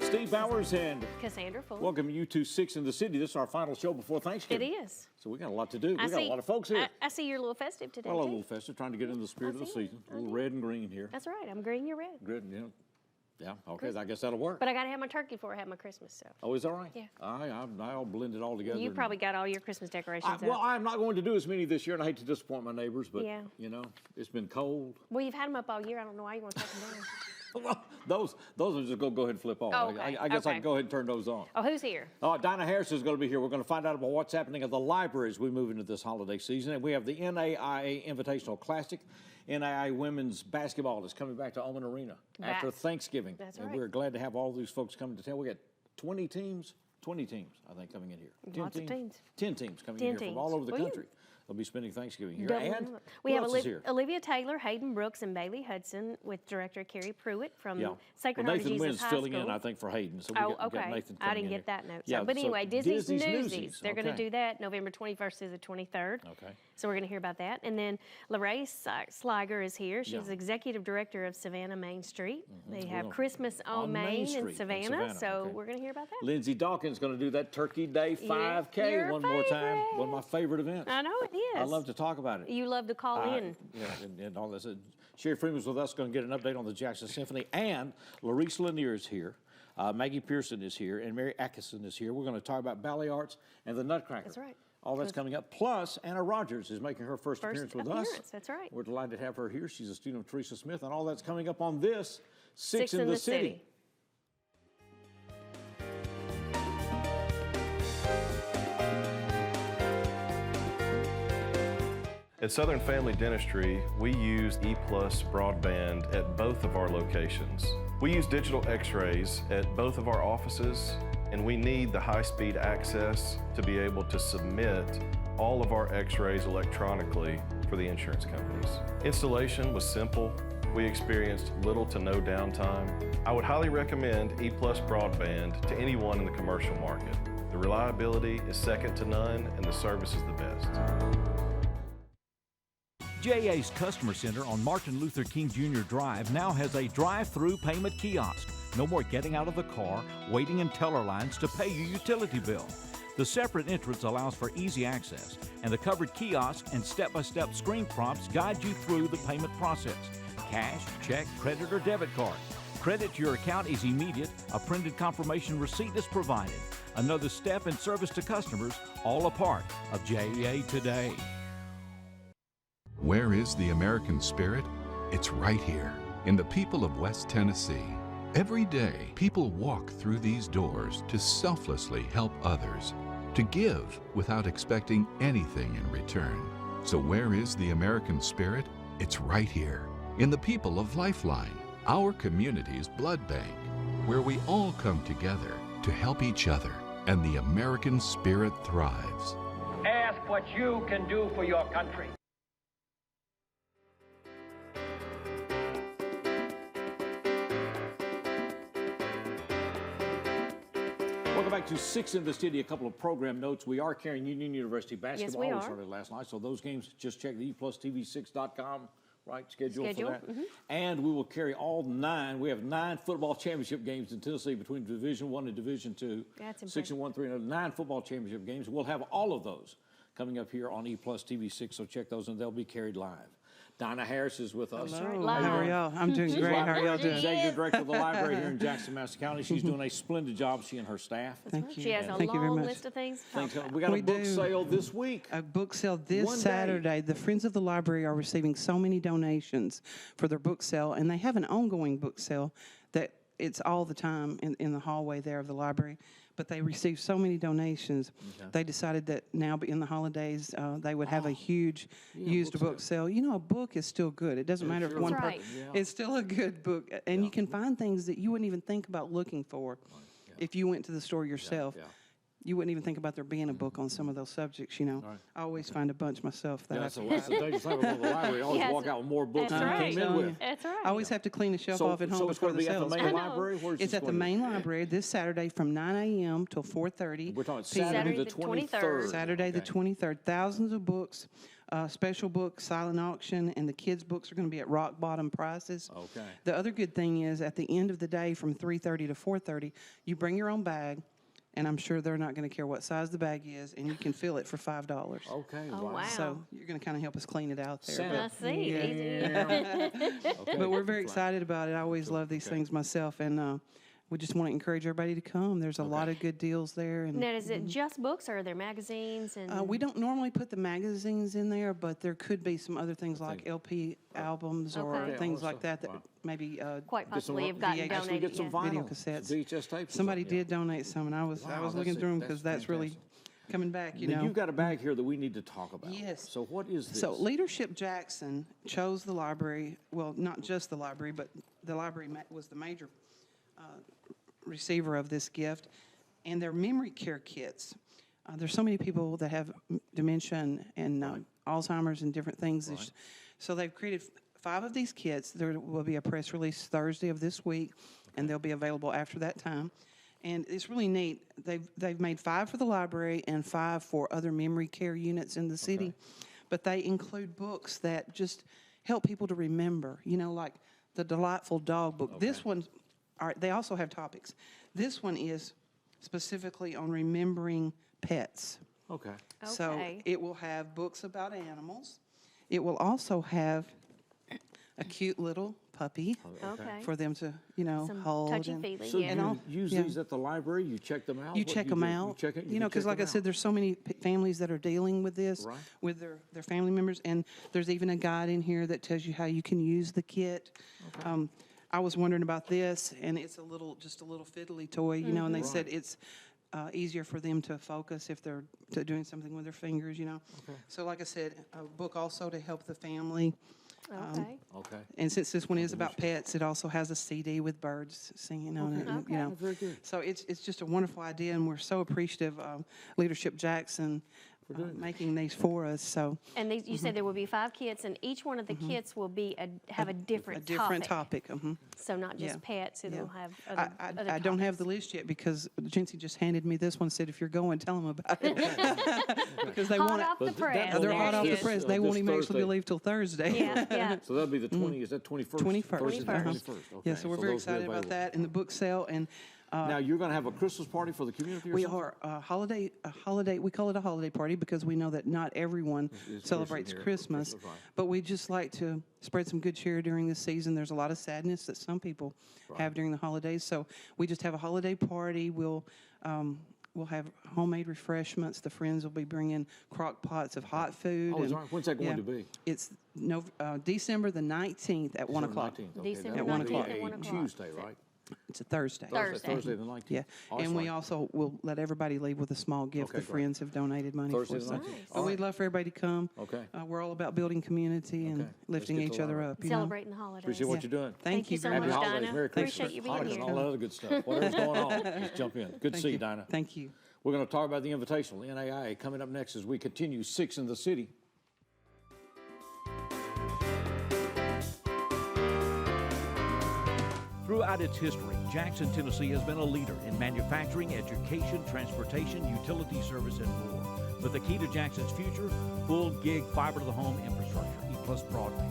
Steve Bowers and Cassandra Fuller. welcome you to Six in the City. This is our final show before Thanksgiving. It is. So we got a lot to do. We got a lot of folks here. I see you're a little festive today, Well, a too. little festive, trying to get into the spirit of the season. A little red and green here. That's right. I'm green, you're red. Good, yeah. Yeah, okay, I guess that'll work. But I got to have my turkey before I have my Christmas stuff. Oh, is that right? Yeah. I'll blend it all together. You probably got all your Christmas decorations out. Well, I'm not going to do as many this year, and I hate to disappoint my neighbors, but, Yeah. you know, it's been cold. Well, you've had them up all year. I don't know why you want to take them down. Well, those are just going to go ahead and flip off. Oh, okay. I guess I Okay. can go ahead and turn those on. Oh, who's here? Dinah Harris is going to be here. We're going to find out about what's happening at the library as we move into this holiday season. And we have the NAIA Invitational Classic. NAIA women's basketball is coming back to Oman Arena after Thanksgiving. That's and right. we're glad to have all these folks coming to town. We got 20 teams, I think, coming in here. Lots of teams. 10 teams coming in here from all over the country. They'll be spending Thanksgiving here. And we have who else is here? Olivia Taylor, Hayden Brooks, and Bailey Hudson with director Carrie Pruitt from Sacred Well, Heart of Nathan Jesus Wynn's High filling School. in, I think, for Hayden. So we got okay. Nathan I coming didn't in get that note. here. But anyway, Disney's Newsies. They're going to Okay. do that November 21st through the 23rd. Okay. So we're going to hear about that. And then Lorraine Sliger is here. She's executive director of Savannah Main Street. They have Christmas on Main Street in Savannah. So we're going to hear about that. Lindsay Dawkins going to do that Turkey Day 5K your one more time. favorite. One of my favorite events. I know it is. I love to talk about it. You love to call in. Yeah, and all this. Sherry Freeman's with us, going to get an update on the Jackson Symphony. And Larice Lanier is here. Maggie Pearson is here. And Mary Atkinson is here. We're going to talk about Ballet Arts and the Nutcracker. That's right. All that's coming up. Plus, Anna Rogers is making her first appearance with us. That's right. We're delighted to have her here. She's a student of Teresa Smith. And all that's coming up on this Six in the City. At Southern Family Dentistry, we use EPlus broadband at both of our locations. We use digital x-rays at both of our offices, and we need the high-speed access to be able to submit all of our x-rays electronically for the insurance companies. Installation was simple. We experienced little to no downtime. I would highly recommend EPlus broadband to anyone in the commercial market. The reliability is second to none, and the service is the best. JA's Customer Center on Martin Luther King Jr. Drive now has a drive-through payment kiosk. No more getting out of the car, waiting in teller lines to pay your utility bill. The separate entrance allows for easy access, and the covered kiosk and step-by-step screen prompts guide you through the payment process. Cash, check, credit, or debit card. Credit to your account is immediate. A printed confirmation receipt is provided. Another step in service to customers, all a part of JA Today. Where is the American spirit? It's right here, in the people of West Tennessee. Every day, people walk through these doors to selflessly help others, to give without expecting anything in return. So where is the American spirit? It's right here, in the people of Lifeline, our community's blood bank, where we all come together to help each other, and the American spirit thrives. Ask what you can do for your country. Welcome back to Six in the City. A couple of program notes. We are carrying Union University basketball. Yes, we are. Started last night, so those games, just check the EPlusTV6.com, right, schedule for that. And we will carry all 9. We have 9 football championship games in Tennessee between Division I and Division II. That's 6 and 1, 3 and 9 football championship games. We'll have all of those coming up here on EPlusTV6, so check those, and they'll be carried live. Dinah Harris is with us. Hello. How are y'all? I'm doing great. How are y'all doing? Executive Director of the library here in Jackson, Madison County. She's doing a splendid job, she and her staff. Thank you. She has a Thank you very long much. list of things. We got a book sale this week. A book sale this One day. Saturday. The Friends of the Library are receiving so many donations for their book sale, and they have an ongoing book sale that it's all the time in the hallway there of the library. But they received so many donations, they decided that now in the holidays, they would have a huge used book sale. You know, a book is still good. It doesn't matter if one person, it's still a good book. And you can find things that you wouldn't even think about looking for if you went to the store yourself. You wouldn't even think about there being a book on some of those subjects, you know. I always find a bunch myself. That's the dangerous thing about the library. You always walk out with more books than you came in with. That's right. I always have to clean the shelf off at home so it's before going to the be at sales. the main library? Where's It's at the main library this Saturday from 9 a.m. till 4:30. We're talking p.m. Saturday the 23rd. Saturday the 23rd. Thousands of books special book silent auction, and the kids' books are going to be at rock bottom prices. Okay. The other good thing is at the end of the day from 3:30 to 4:30, you bring your own bag, and I'm sure they're not going to care what size the bag is, and you can fill it for $5. Okay. Oh, wow. So you're going to kind of help us clean it out there. Santa. I see. Okay. But we're very excited about it. I always love these things myself, and we just want to encourage everybody to come. There's a lot of good deals there. And Now, is it just books, or are there magazines? And we don't normally put the magazines in there, but there could be some other things like LP albums or Okay. things like that Wow. maybe quite Get some possibly have gotten VHS. Actually, donated. get some yeah. vinyl. video cassettes. VHS tapes. or somebody something, yeah. did donate some, and I was Wow, looking that's- through them that's because that's really fantastic. coming back, you Now, know. you've got a bag here that we need to talk about. Yes. So what is this? So Leadership Jackson chose the library, well, not just the library, but the library was the major receiver of this gift, and they're memory care kits. There's so many people that have dementia and Alzheimer's and different things. So they've created 5 of these kits. There will be a press release Thursday of this week, and they'll be available after that time. And it's really neat. They've made 5 for the library and 5 for other memory care units in the city. But they include books that just help people to remember, you know, like the Delightful Dog book. This one, they also have topics. This one is specifically on remembering pets. Okay. So Okay. it will have books about animals. It will also have a cute little puppy Okay. for them to, you know, Some hold. touchy-feely, So yeah. you use yeah. these at the library? You check them out? You What check do them do? out. You check it? You know, because like I said, there's so many families that are dealing with this, Right. with their family members, and there's even a guide in here that tells you how you can use the kit. I was wondering about this, and it's just a little fiddly toy, you know, and they said it's easier for them to focus if they're doing something with their fingers, you know. So like I said, a book also to help the family. Okay. Okay. And since this one is about pets, it also has a CD with birds singing on it. And, you know, Very good. so it's just a wonderful idea, and we're so appreciative of Leadership Jackson making these for us. So And these, you said there will be 5 kits, and each one of the kits will be have a different a different topic. So not just Yeah. pets, it'll Yeah. have other, other I don't have the topics. list yet because Jincy just handed me this one. Said if you're going, tell them about it because they Hot want off the But that- press. that They're will hot off the launch press. this, They won't this even actually Thursday. leave till Thursday. Yeah, yeah. So that'll be the 20, is that 21st? 21st. Thursday, the 21st. 21st. Okay. Yeah, so we're those very will be excited about available. that and the book sale. And Now, you're going to have a Christmas party for the community or we something? are a holiday. We call it a holiday party because we know that not everyone celebrates here. Christmas. Right. But we just like to spread some good cheer during the season. There's a lot of sadness that some people have during the holidays. So we just have a holiday party. We'll have homemade refreshments. The friends will be bringing crock pots of hot food. Oh, is and- that- when's that going to be? It's December the 19th at 1 o'clock. 19th, okay. December That At 1 would be o'clock. at 1 a o'clock. Tuesday, right? It's a Thursday. Thursday the 19th. Yeah, Oh, and that's we fine. also will let everybody leave with a small gift. Okay, The great. friends have donated money Thursday for the us. 19th. So All we'd right. love for everybody to come. Okay. We're all about building community and Okay. Let's lifting get to each the other library. up. You know? Celebrating the holidays. Appreciate what you're doing. Thank you so very much, much. Happy holidays. Dinah. Merry Christmas. Appreciate you being Hanukkah, here. and all that other good stuff. Whatever's going on, just jump in. Good to Thank see you, you. Dinah. Thank you. We're going to talk about the Invitational, NAIA, coming up next as we continue 6 in the City. Throughout its history, Jackson, Tennessee has been a leader in manufacturing, education, transportation, utility service, and more. But the key to Jackson's future, full gig fiber-to-the-home infrastructure, EPlus broadband.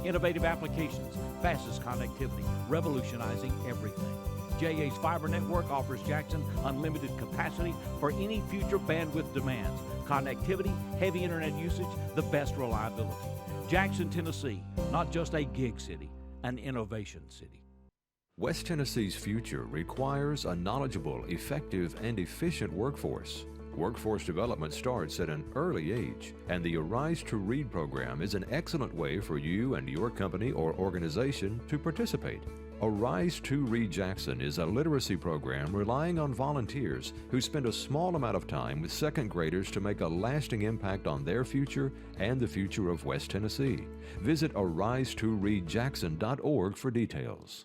Innovative applications, fastest connectivity, revolutionizing everything. JA's fiber network offers Jackson unlimited capacity for any future bandwidth demands. Connectivity, heavy internet usage, the best reliability. Jackson, Tennessee, not just a gig city, an innovation city. West Tennessee's future requires a knowledgeable, effective, and efficient workforce. Workforce development starts at an early age, and the Arise to Read program is an excellent way for you and your company or organization to participate. Arise to Read Jackson is a literacy program relying on volunteers who spend a small amount of time with second graders to make a lasting impact on their future and the future of West Tennessee. Visit arisetoreadjackson.org for details.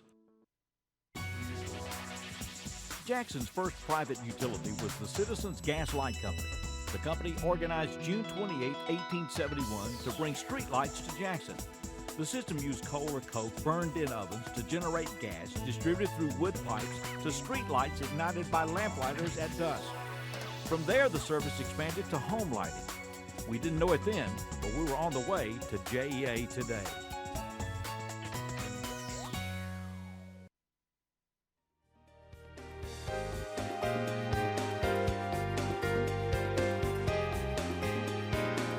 Jackson's first private utility was the Citizens Gas Light Company. The company organized June 28, 1871 to bring streetlights to Jackson. The system used coal or coke burned in ovens to generate gas distributed through wood pipes to streetlights ignited by lamplighters at dusk. From there, the service expanded to home lighting. We didn't know it then, but we were on the way to JEA today.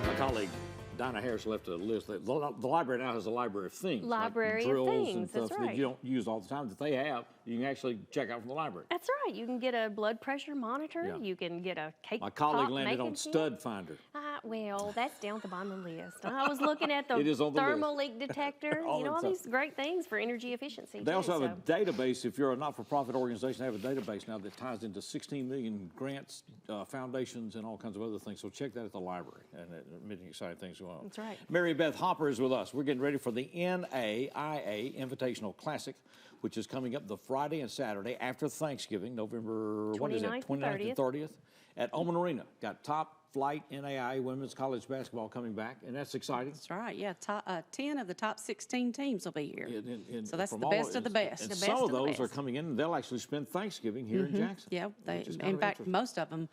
My colleague Donna Harris left a list. The library now has a library of things. Library like of drills things, and stuff that's that right. you don't use all the time that they have. You can actually check out from the library. That's right. You can get a blood pressure monitor. Yeah. You can get a cake My colleague pop landed on making kit. Stud Finder. Well, that's down at the bottom of the list. I was looking at the It is on the thermal leak detector. All You know, that all stuff. these great things for energy efficiency. They too, also have so. a database. If you're a not-for-profit organization, they have a database now that ties into 16 million grants, foundations, and all kinds of other things. So check that at the library, and many exciting things going on. That's right. Mary Beth Hopper is with us. We're getting ready for the NAIA Invitational Classic, which is coming up the Friday and Saturday after Thanksgiving, November, what is it, 29th and 29th and 30th, at Oman Arena. Got top flight NAIA women's college basketball coming back, and that's exciting. That's right. Yeah, 10 of the top 16 teams will be here. So that's From the all- best of the best. And The some best of of the those are best. coming in, and they'll actually spend Thanksgiving here in Jackson. Yeah, which is kind in of fact, interesting. most of them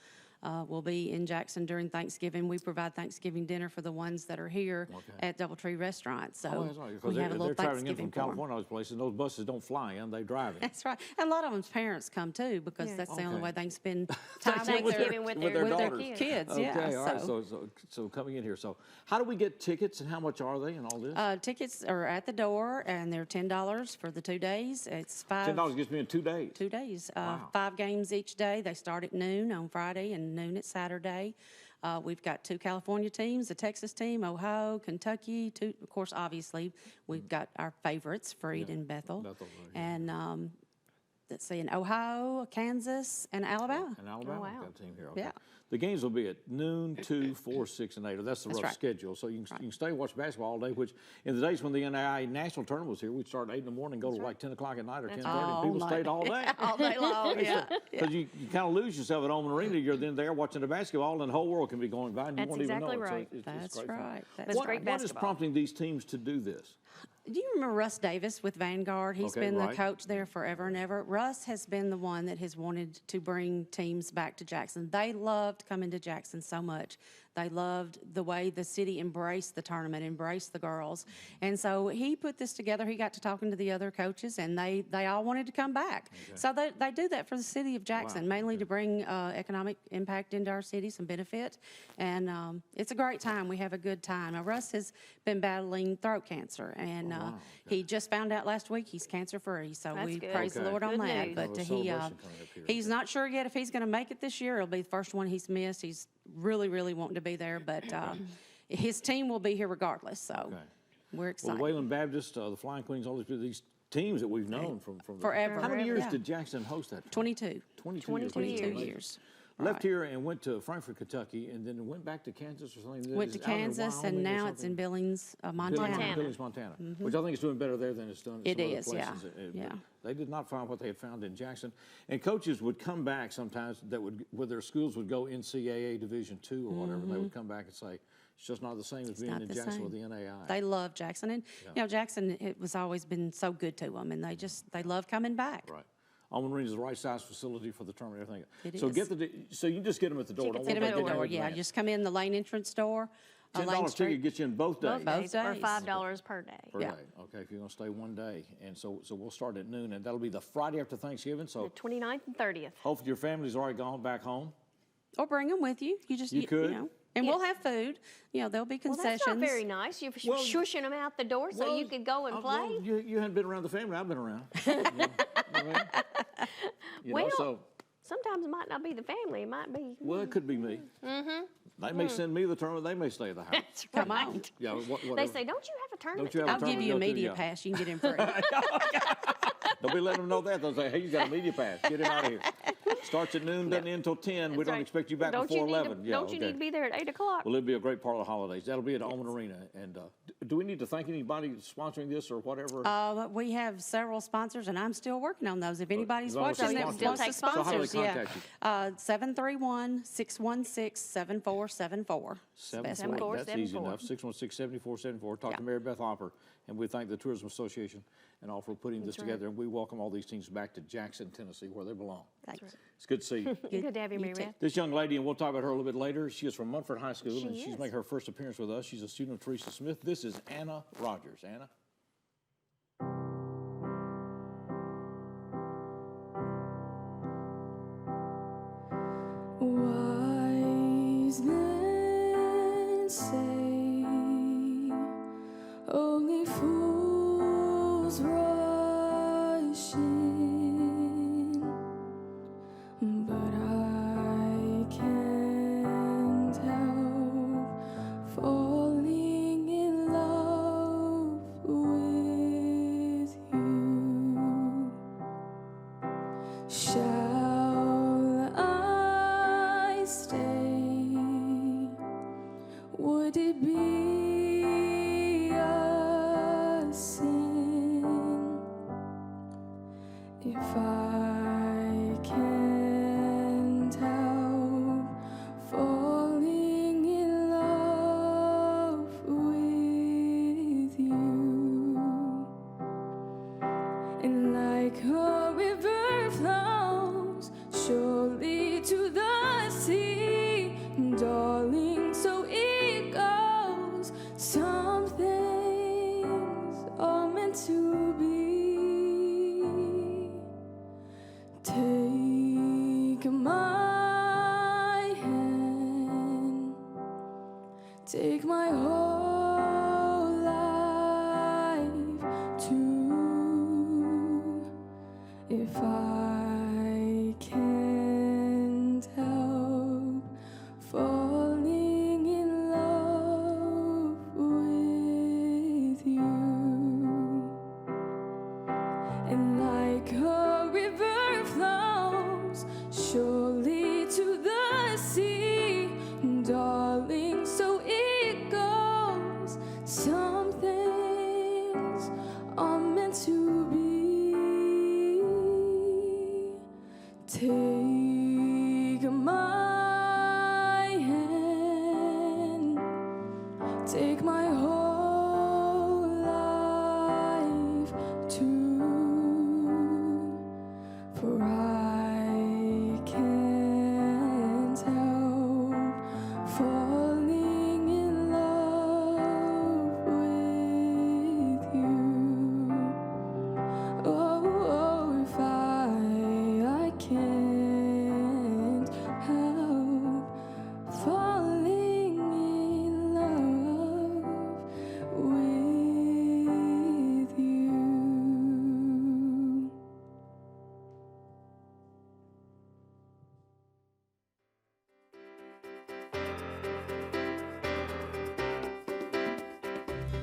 will be in Jackson during Thanksgiving. We provide Thanksgiving dinner for the ones that are here at Doubletree Restaurant. So Oh, that's right, because we have a little they're traveling in Thanksgiving from for 'em. California, those places, and those buses don't fly in, they drive in. That's right. And a lot of them's parents come too, because Yeah. that's the only Okay. way they can spend time with Thanksgiving with their daughters. kids. Yeah. Okay, all right, so coming in here. So how do we get tickets, and how much are they, and all this? Tickets are at the door, and they're $10 for the 2 days. It's $10 gets me in 2 days. 2 days. Wow. 5 games each day. They start at noon on Friday and noon at Saturday. We've got 2 California teams, a Texas team, Ohio, Kentucky. Of course, obviously, we've got our favorites, Freed and Bethel. Bethel, right, yeah. And let's see, in Ohio, Kansas, and Alabama. And Alabama, wow. got a team here. Okay. Yeah. The games will be at noon, 2, 4, 6, and 8. That's the rough right. schedule. So you can stay and watch basketball all day, which in the days when the NAIA national tournament was here, we'd start at 8 in the morning, go to like 10 o'clock at night or 10:30. All People night. stayed all day. All day long, yeah. Because you kind of lose yourself at Oman Arena. You're then there watching the basketball, and the whole world can be going by, and you That's won't even know exactly it. right. So it's That's great fun. right. That's great What is basketball. prompting these teams to do this? Do you remember Russ Davis with Vanguard? He's Okay, been right. the coach there forever and ever. Russ has been the one that has wanted to bring teams back to Jackson. They loved coming to Jackson so much. They loved the way the city embraced the tournament, embraced the girls. And so he put this together. He got to talking to the other coaches, and they all wanted to come back. So they do that for the city of Jackson, mainly to bring economic impact into our city, some benefit. And it's a great time. We have a good time. Now, Russ has been battling throat cancer, and he just found out last week he's cancer-free. So That's we good. praise the Okay. Lord on Good that. news. But Well, a he celebration coming up here. he's not sure yet if he's going to make it this year. It'll be the first one he's missed. He's really, really wanting to be there, but his team will be here regardless. So Okay. we're Well, excited. Wayland Baptist, the Flying Queens, all these teams that we've known from Forever. How many years Yeah. did Jackson host that? 22. 22 22 years. years. Left Right. here and went to Frankfort, Kentucky, and then went back to Kansas or something. Went to Is it out in Kansas, Wyoming and or now it's in something? Billings, Billings, Montana. Billings, Montana, which I think is doing better there than it's done in It some other is, yeah. places. Yeah. They did not find what they had found in Jackson. And coaches would come back sometimes where their schools would go NCAA Division II or whatever, and they would come back and say, it's just not the same as being not in the Jackson same. with the NAIA. They love Jackson. And, you know, Jackson, it was always been so good to them, and they love coming back. Right. Oman Arena is the right size facility for the tournament, everything. It So is. so you just get them at the door. Don't Tickets worry Get them about at the getting door, in yeah. advance. Just come in the lane entrance door. Lane $10 Street. ticket gets you in both days. Both days. Or $5 per day. Per Yeah. day. Okay, if you're going to stay one day. And so we'll start at noon, and that'll be the Friday after Thanksgiving. So The 29th and 30th. hopefully your family's already gone back home. Or bring them with you. You just, You could. know. And we'll have food. You know, there'll be Well, concessions. that's not very nice. You're Well, shushing them out the door so you could go and play. Well, you hadn't been around the family. I've been around. You know what I mean? You know, Well, so, Sometimes it might not be the family. It might be. well, it could be me. Mm-hmm. They may send me the tournament. They may stay at the house. That's Come right. on. Yeah, whatever. They say, don't you have a tournament? Don't you have a I'll give tournament you a to go to? media Yeah. pass. You can get in free. Don't be letting them know that. They'll say, hey, you got a media pass. Get him out of here. Starts at noon, doesn't end until 10. We That's don't right. expect you back Don't before you need 11. To, don't you need to be there at 8 o'clock? Well, it'll be a great part of the holidays. That'll be at Oman Arena. And do we need to thank anybody sponsoring this or whatever? We have several sponsors, and I'm still working on those. If anybody's as long as watching they that sponsor. wants to Still take So how do they sponsors, contact you? 731-616-7474. Best way. 74. That's easy 74. enough. 616-7474. Talk to Mary Beth Hopper, and we thank the Tourism Association and all for putting this together. And we welcome all these teams back to Jackson, Tennessee, where they belong. It's good to see you. Good to have you, Mary Beth. This young lady, and we'll talk about her a little bit later, she is from Munford High School, and she's is. making her first appearance with us. She's a student of Teresa Smith. This is Anna Rogers. Anna? Wise men say only fools rush in, but I can't help falling in love with you. Shall I stay? Would it be a sin if I can't help falling in love with you? And like a river flows surely to the sea, darling, so it goes. Some things are meant to be. Take my hand, take my whole life too. If I can't help falling in love with you, and like a river flows surely to the sea, darling, so it goes. Some things are meant to be. Take my hand, take my whole life too, for I can't help falling in love with you. Oh, if I can't help falling in love with you.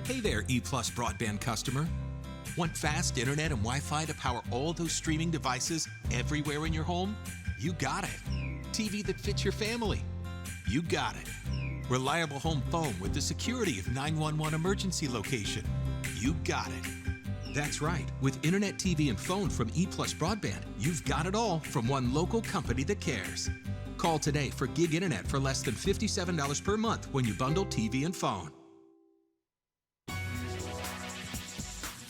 Hey there, EPlus broadband customer. Want fast internet and Wi-Fi to power all those streaming devices everywhere in your home? You got it. TV that fits your family? You got it. Reliable home phone with the security of 911 emergency location? You got it. That's right. With internet, TV, and phone from EPlus broadband, you've got it all from one local company that cares. Call today for gig internet for less than $57 per month when you bundle TV and phone.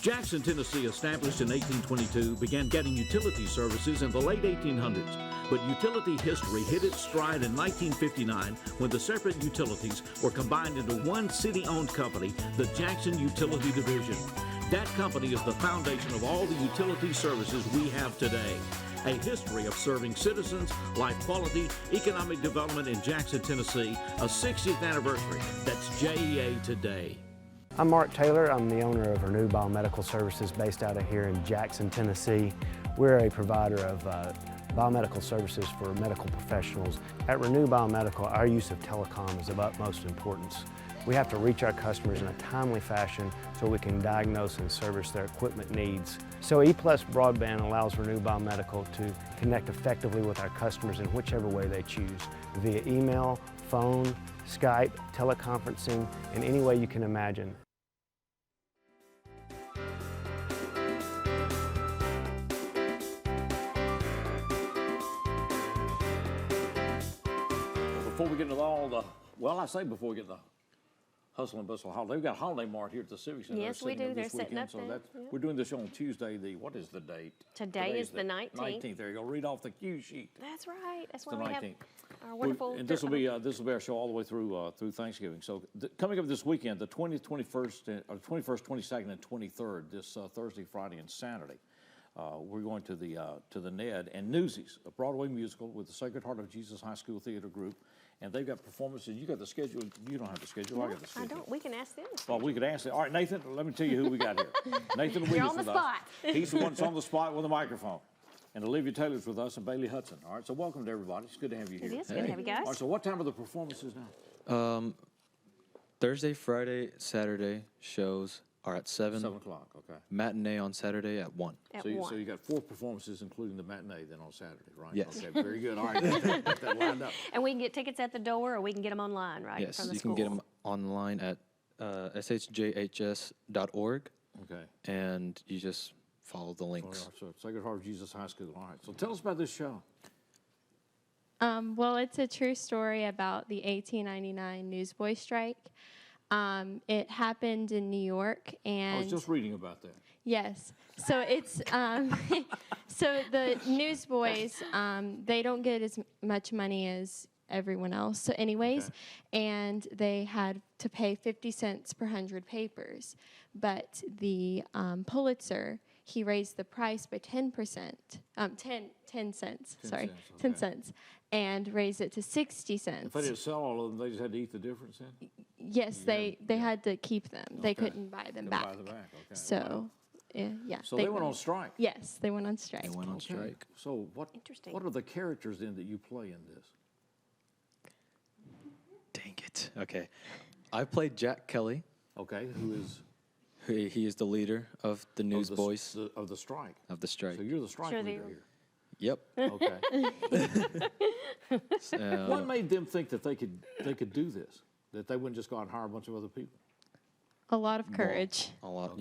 Jackson, Tennessee, established in 1822, began getting utility services in the late 1800s. But utility history hit its stride in 1959 when the separate utilities were combined into one city-owned company, the Jackson Utility Division. That company is the foundation of all the utility services we have today. A history of serving citizens, life quality, economic development in Jackson, Tennessee, a 60th anniversary. That's JEA today. I'm Mark Taylor. I'm the owner of Renew Biomedical Services based out of here in Jackson, Tennessee. We're a provider of biomedical services for medical professionals. At Renew Biomedical, our use of telecom is of utmost importance. We have to reach our customers in a timely fashion so we can diagnose and service their equipment needs. So EPlus Broadband allows Renew Biomedical to connect effectively with our customers in whichever way they choose, via email, phone, Skype, teleconferencing, in any way you can imagine. Before we get into all the, well, I say before we get into Hustle and Bustle Holiday. We've got a Holiday Mart here at the Civic Center. Yes, we do. They're setting up there. We're doing this on Tuesday. What is the date? Today is the 19th. 19th. There you go. Read off the cue sheet. That's right. That's why the we 19th. have our wonderful. And this will be our show all the way through Thanksgiving. So coming up this weekend, the 20th, 21st, 22nd, and 23rd, this Thursday, Friday, and Saturday. We're going to the Ned and Newsies, a Broadway musical with the Sacred Heart of Jesus High School Theater Group, and they've got performances. You got the schedule. You don't have the schedule. No, I got the schedule. I don't. We can ask them. Well, we could ask them. All right, Nathan. Let me tell you who we got here. Nathan You're Williams on the with spot. us. He's the one that's on the spot with a microphone. And Olivia Taylor's with us, and Bailey Hudson. All right, so welcome to everybody. It's good to have you here. It is good to have you guys. All right, so what time are the performances now? Thursday, Friday, Saturday shows are at 7. 7 o'clock, okay. Matinee on Saturday at 1. At So 1. you got 4 performances, including the matinee, then on Saturday, right? Yes. Okay, very good. All right, got that lined up. And we can get tickets at the door, or we can get them online, right? Yes, From the you school. can get them online at shjhs.org, Okay. and you just follow the All links. right, so Sacred Heart of Jesus High School. All right, so tell us about this show. Well, it's a true story about the 1899 newsboy strike. It happened in New York, and I was just reading about that. yes, so it's so the newsboys they don't get as much money as everyone else. So, anyways, and they had to pay 50 cents per 100 papers, but the Pulitzer, he raised the price by 10%, 10 cents, sorry, 10 cents, and raised it to 60 cents. If they didn't sell all of them, they just had to eat the difference then? Yes, they had to keep them. They couldn't buy them back. Buy them back, okay. So, yeah. So they went on strike? Yes, they went on strike. They went on strike. So what are the characters then that you play in this? Dang it. Okay. I played Jack Kelly. Okay, who is? He is the leader of the Newsboys. Of the strike. Of the strike. So you're the strike leader here. Yep. Okay. What made them think that they could do this? That they wouldn't just go out and hire a bunch of other people? A lot of courage. A lot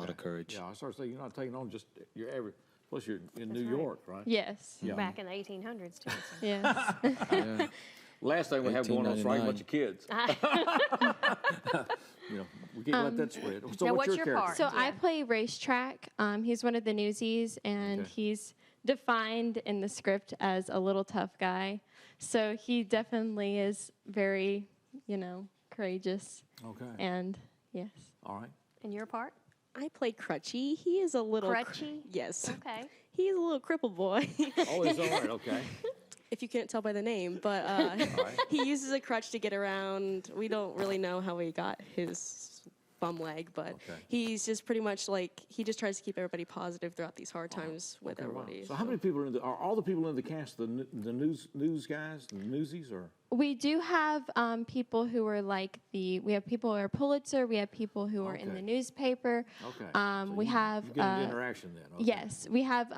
of courage. Yeah, I started saying you're not taking on just your average. Plus, you're in New York, right? Yes. Yeah. Back in the 1800s, too. So. Yes. Yeah. Last thing we have going on strike, a bunch of kids. We can't let that spread. So now what's your character? So I play Racetrack. He's one of the Newsies, and he's defined in the script as a little tough guy. So he definitely is very, courageous. Okay. And yes. All right. And your part? I play Crutchy. He is a little... Crutchy? Yes. Okay. He's a little crippled boy. Oh, he's all right, okay. If you can't tell by the name, but he uses a crutch to get around. We don't really know how he got his bum leg, but he's just pretty much he just tries to keep everybody positive throughout these hard times with everybody. Wow. So how many people are all the people in the cast the news guys, the Newsies, or? We do have people who are we have people who are Pulitzer, we have people who are in the newspaper. Okay. So we have you get an interaction then. Okay. Yes, we have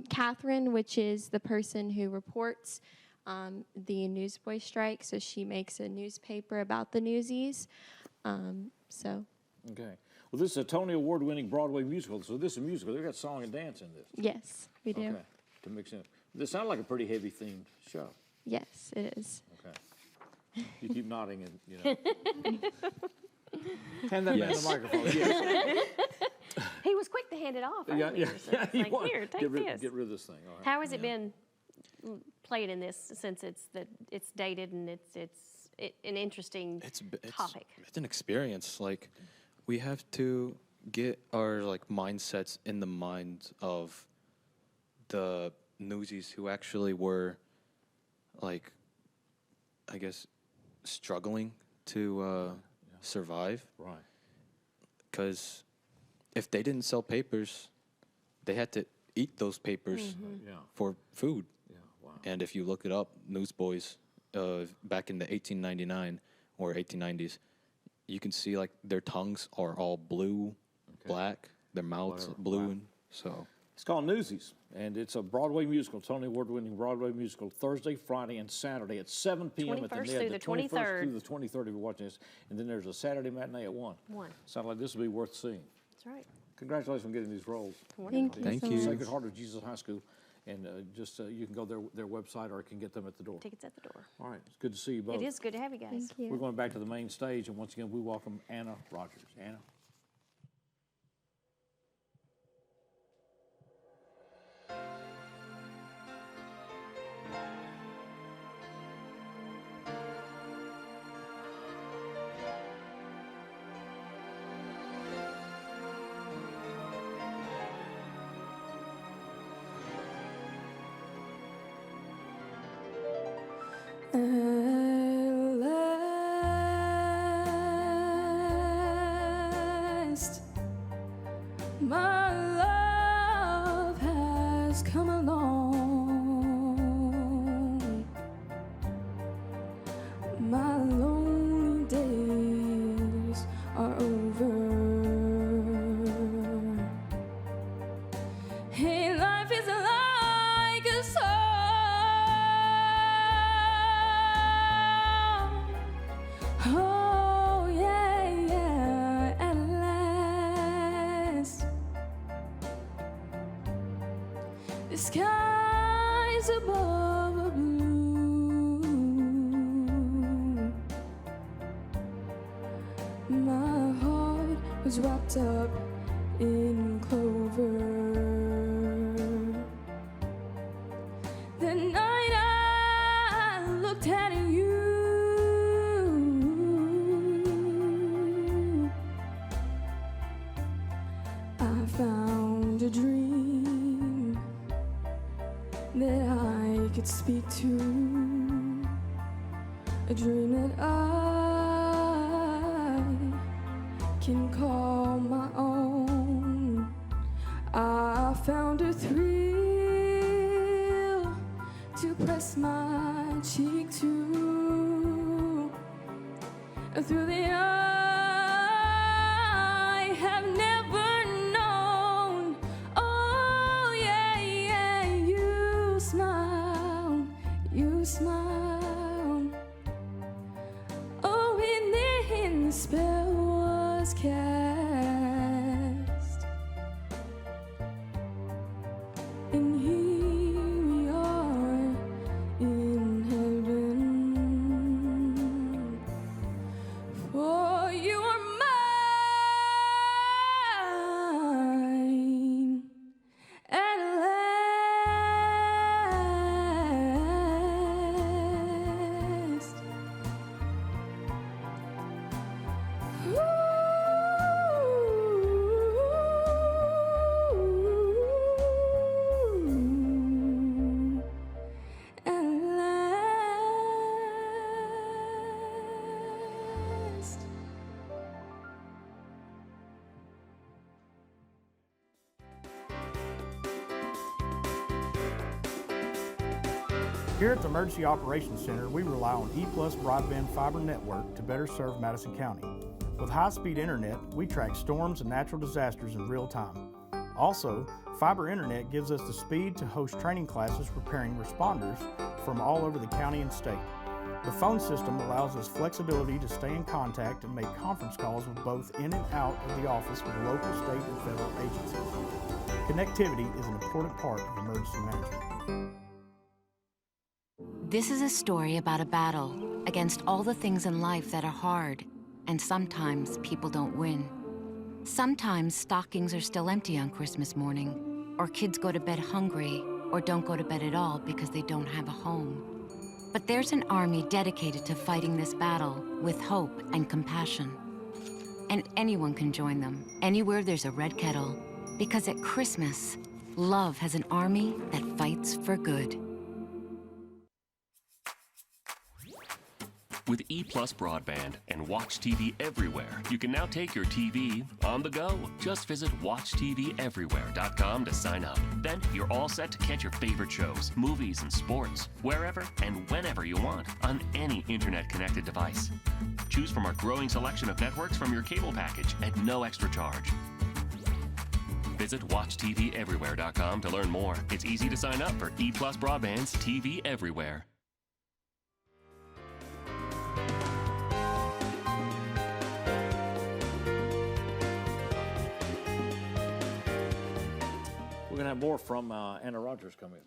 Catherine, which is the person who reports the newsboy strike. So she makes a newspaper about the Newsies. Okay. Well, this is a Tony Award-winning Broadway musical. So this is a musical. They've got song and dance in this. Yes, we do. Okay. To mix in. This sounds like a pretty heavy themed show. Yes, it is. Okay. You keep nodding and hand that man the microphone. Yes. He was quick to hand it off. Yeah. Here, take this. Get rid of this thing. All right. How has it been played in this since it's dated and it's an interesting topic? It's an experience. We have to get our mindsets in the minds of the Newsies who actually were I guess struggling to survive. Right. Because if they didn't sell papers, they had to eat those papers for food. Yeah. Wow. And if you look it up, Newsboys back in the 1899 or 1890s, you can see their tongues are all blue, black, their mouths blue. And so it's called Newsies, and it's a Broadway musical, Tony Award-winning Broadway musical, Thursday, Friday, and Saturday at 7 p.m. at the 21st Ned. through the 23rd. Through the 23rd if you're watching this. And then there's a Saturday matinee at 1. Sounds like this will be worth seeing. That's right. Congratulations on getting these roles. Thank you. Thank you. Sacred Heart of Jesus High School. And just you can go their website or can get them at the door. Tickets at the door. All right, it's good to see you both. It is good to have you guys. Thank you. We're going back to the main stage, and once again, we welcome Anna Rogers. Anna. At last, my love has come along. My lonely days are over. Hey, life is like a song. Oh, yeah, yeah, at last. The skies above are blue. My heart was wrapped up in clover. The night I looked at you, I found a dream that I could speak to, a dream that I can call my own. I found a thrill to press my cheek to, through the I have never known. Oh, yeah, yeah, you smile, you smile. Oh, and then the spell was cast, and here we are in heaven. For you are mine at last. Ooh, at last. Here at the Emergency Operations Center, we rely on EPlus broadband fiber network to better serve Madison County. With high-speed internet, we track storms and natural disasters in real time. Also, fiber internet gives us the speed to host training classes preparing responders from all over the county and state. The phone system allows us flexibility to stay in contact and make conference calls with both in and out of the office with local, state, and federal agencies. Connectivity is an important part of emergency management. This is a story about a battle against all the things in life that are hard, and sometimes people don't win. Sometimes stockings are still empty on Christmas morning, or kids go to bed hungry, or don't go to bed at all because they don't have a home. But there's an army dedicated to fighting this battle with hope and compassion. And anyone can join them, anywhere there's a red kettle, because at Christmas, love has an army that fights for good. With EPlus broadband and Watch TV everywhere, you can now take your TV on the go. Just visit WatchTVEverywhere.com to sign up. Then you're all set to catch your favorite shows, movies, and sports wherever and whenever you want on any internet-connected device. Choose from our growing selection of networks from your cable package at no extra charge. Visit WatchTVEverywhere.com to learn more. It's easy to sign up for EPlus Broadband's TV Everywhere. We're going to have more from Anna Rogers coming up.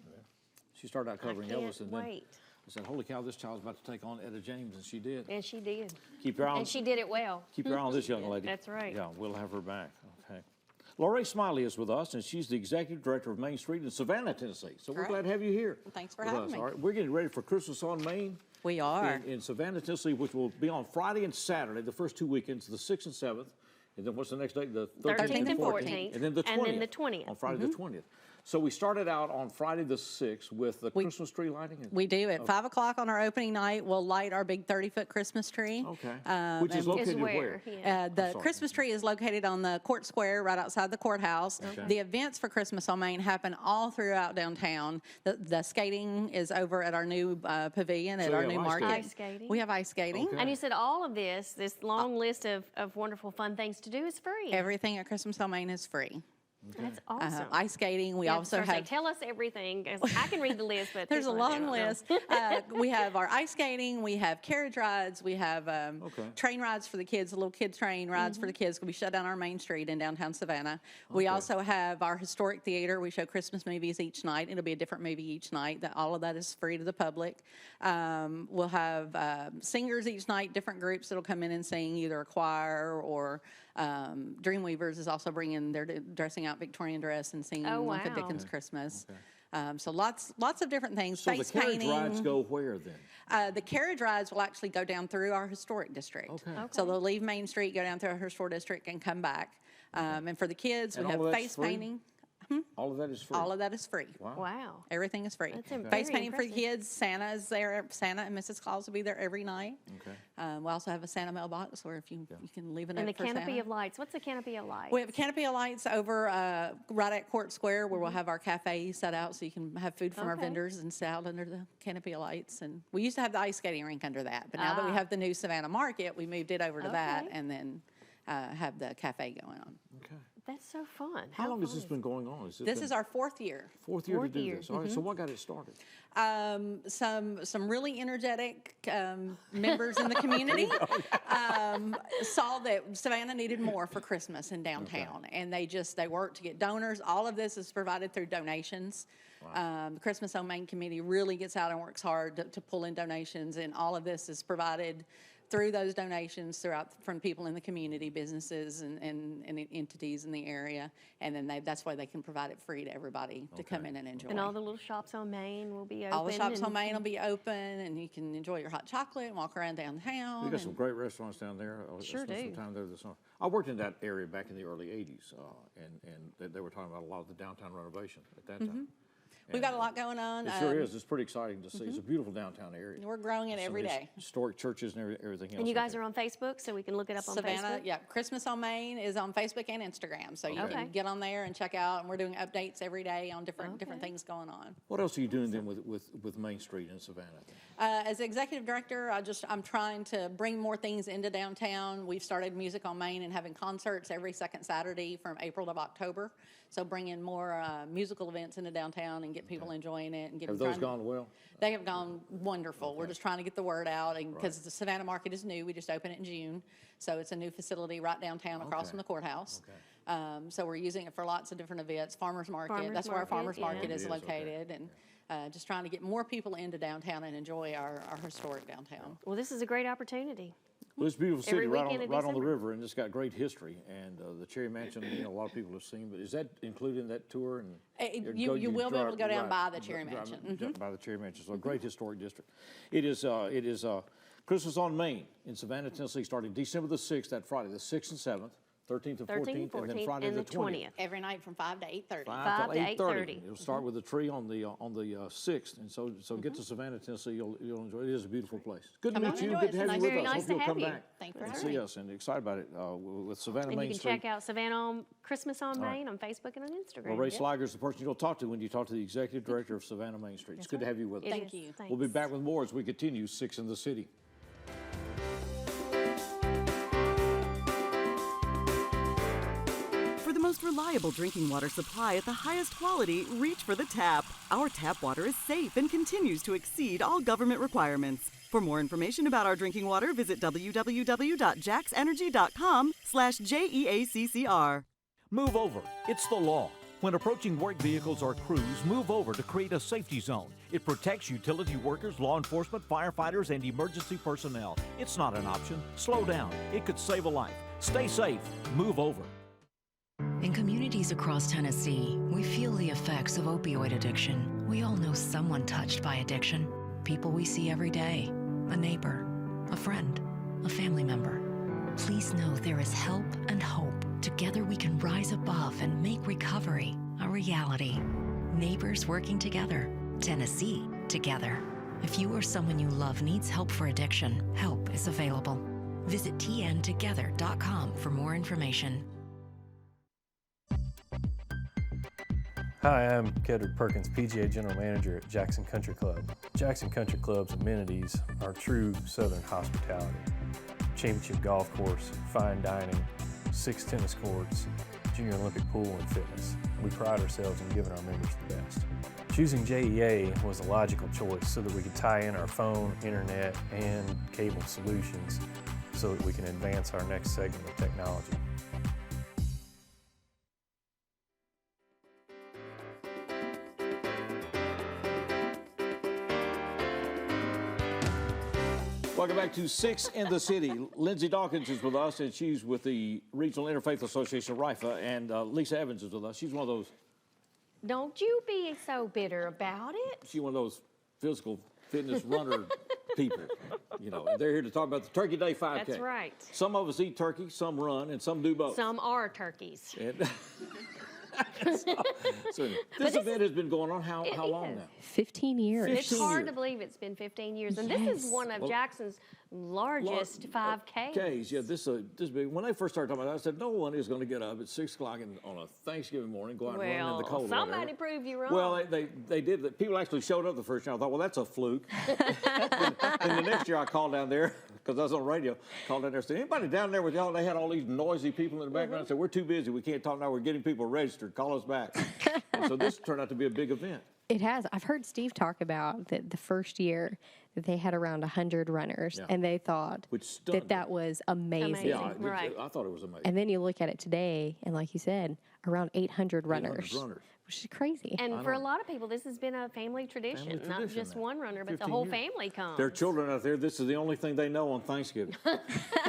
She started out covering Elvis, and then I said, holy cow, this child's about to take on Etta James, and she did. And she did. Keep your eye on, and she did it well. Keep your eye on this young lady. That's right. Yeah, we'll have her back. Okay. Lorraine Smiley is with us, and she's the Executive Director of Main Street in Savannah, Tennessee. So we're glad to have you here. Well, thanks for having me. All right, we're getting ready for Christmas on Main. We are. In Savannah, Tennessee, which will be on Friday and Saturday, the first 2 weekends, the 6th and 7th. And then what's the next date? The 13th and 14th. And then the 20th. And then the 20th. On Friday the 20th. So we started out on Friday the 6th with the Christmas tree lighting. We do. At 5 o'clock on our opening night, we'll light our big 30-foot Christmas tree. Okay. Which is located where? The Christmas tree is located on the Court Square right outside the courthouse. Okay. The events for Christmas on Main happen all throughout downtown. The skating is over at our new pavilion at our new market. Ice skating. We have ice skating. And you said all of this long list of wonderful fun things to do is free. Everything at Christmas on Main is free. That's awesome. Ice skating. We also have. Tell us everything. 'Cause I can read the list, but there's a long list. We have our ice skating. We have carriage rides. We have train rides for the kids. The little kid train rides for the kids. We shut down our Main Street in downtown Savannah. We also have our historic theater. We show Christmas movies each night. It'll be a different movie each night. All of that is free to the public. We'll have singers each night. Different groups that'll come in and sing, either a choir or. Dreamweavers is also bringing their dressing out Victorian dress and singing like a Dickens Christmas. So lots of different things. So Face the carriage painting. rides go where then? The carriage rides will actually go down through our historic district. So they'll leave Main Street, go down through our historic district, and come back. And for the kids, we have face painting. All of that is free? All of that is free. Wow. Everything is free. That's Face very painting for the impressive. kids. Santa is there. Santa and Mrs. Claus will be there every night. We also have a Santa mailbox where if you can leave a note And the for canopy Santa. of lights. What's the canopy of lights? We have a canopy of lights over right at Court Square where we'll have our cafe set out so you can have food from our vendors and sit out under the canopy of lights. And we used to have the ice skating rink under that, but now that we have the new Savannah Market, we moved it over to that and then have the cafe going on. Okay. That's so fun. How long has this been going on? This is our 4th year. Fourth year to do this. All right, so what got it started? Some really energetic members in the community saw that Savannah needed more for Christmas in downtown, and they worked to get donors. All of this is provided through donations. The Christmas on Main committee really gets out and works hard to pull in donations, and all of this is provided through those donations from people in the community, businesses and entities in the area, and then that's why they can provide it free to everybody to come in and enjoy. And all the little shops on Main will be open. All the shops on Main will be open, and you can enjoy your hot chocolate and walk around downtown. You got some great restaurants down there. Sure do. Some time there this summer. I worked in that area back in the early '80s, and they were talking about a lot of the downtown renovation at that time. We've got a lot going on. It sure is. It's pretty exciting to see. It's a beautiful downtown area. We're growing it every day. Historic churches and everything else. And you guys are on Facebook, so we can look it up on Savannah, Facebook? yeah. Christmas on Main is on Facebook and Instagram, so you can get on there and check out. And we're doing updates every day on different things going on. What else are you doing then with Main Street in Savannah? As executive director, I'm trying to bring more things into downtown. We've started Music on Main and having concerts every second Saturday from April to October. So bring in more musical events into downtown and get people enjoying it. And Have those gone well? They have gone wonderful. We're just trying to get the word out, and because the Savannah Market is new, we just opened it in June. So it's a new facility right downtown across from the courthouse. So we're using it for lots of different events. Farmers Market, that's where our Farmers Market is located. And just trying to get more people into downtown and enjoy our historic downtown. Well, this is a great opportunity. Well, it's a beautiful city right on the December. river, and it's got great history. And the Cherry Mansion, a lot of people have seen. But is that included in that tour? And you will be able to go down by the Cherry Mansion. By the Cherry Mansion, so a great historic district. It is Christmas on Main in Savannah, Tennessee, starting December the 6th, that Friday, the 6th and 7th. 13th and 14th, and then Friday the 20th. Every night from 5 to 8:30. 5 to 8:30. It'll start with the tree on the 6th, and so get to Savannah, Tennessee. You'll enjoy it. It is a beautiful place. Good to meet you. Good to have you with us. Hope you'll come back and see us, and excited about it with Savannah Main Street. And you can check out Savannah Christmas on Main on Facebook and on Instagram. Well, Ray Sliger is the person you'll talk to when you talk to the executive director of Savannah Main Street. It's good to have you with us. Thank you. We'll be back with more as we continue Six in the City. For the most reliable drinking water supply at the highest quality, reach for the tap. Our tap water is safe and continues to exceed all government requirements. For more information about our drinking water, visit www.jaxenergy.com/JEACCR. Move over. It's the law. When approaching work vehicles or crews, move over to create a safety zone. It protects utility workers, law enforcement, firefighters, and emergency personnel. It's not an option. Slow down. It could save a life. Stay safe. Move over. In communities across Tennessee, we feel the effects of opioid addiction. We all know someone touched by addiction. People we see every day. A neighbor, a friend, a family member. Please know there is help and hope. Together we can rise above and make recovery a reality. Neighbors working together. Tennessee together. If you or someone you love needs help for addiction, help is available. Visit tntogether.com for more information. Hi, I'm Kedrick Perkins, PGA General Manager at Jackson Country Club. Jackson Country Club's amenities are true Southern hospitality. Championship golf course, fine dining, 6 tennis courts, junior Olympic pool and fitness. We pride ourselves in giving our members the best. Choosing JEA was a logical choice so that we could tie in our phone, internet, and cable solutions so that we can advance our next segment of technology. Welcome back to 6 in the City. Lindsay Dawkins is with us, and she's with the Regional Interfaith Association of RIFA, and Lisa Evans is with us. She's one of those. Don't you be so bitter about it. She's one of those physical fitness runner people. You know, and they're here to talk about the Turkey Day 5K. That's right. Some of us eat turkey, some run, and some do both. Some are turkeys. And so this event has been going on how long now? 15 years. It's hard to believe it's been 15 years. And this is one of Jackson's largest 5Ks. Ks, yeah, this big. When they first started talking about it, I said, no one is going to get up at 6 o'clock on a Thanksgiving morning, go out and run in the cold. Somebody prove you wrong. Well, they did. People actually showed up the first year. I thought, well, that's a fluke. and the next year I called down there, because I was on radio, called down there and said, anybody down there with y'all? They had all these noisy people in the background. I said, we're too busy. We can't talk now. We're getting people registered. Call us back. And so this turned out to be a big event. It has. I've heard Steve talk about that the first year that they had around 100 runners, and they thought that was amazing. Yeah, I thought it was amazing. And then you look at it today, and like you said, around 800 runners. Which is crazy. And for a lot of people, this has been a family tradition. Not just one runner, but the whole family comes. Their children out there, this is the only thing they know on Thanksgiving. And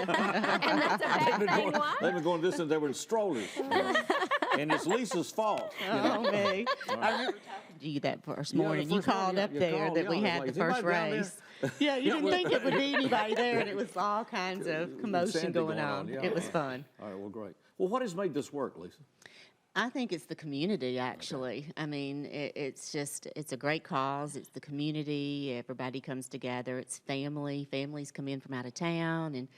that's a bad thing, why? They've been going this since they were in strollers. And it's Lisa's fault. Oh, me. I remember talking to you that first morning. You called up there that we had the first race. Yeah, you didn't think it would be anybody there, and it was all kinds of commotion going on. It was fun. All right, well, great. Well, what has made this work, Lisa? I think it's the community, actually. I mean, it's a great cause. It's the community. Everybody comes together. It's family. Families come in from out of town, and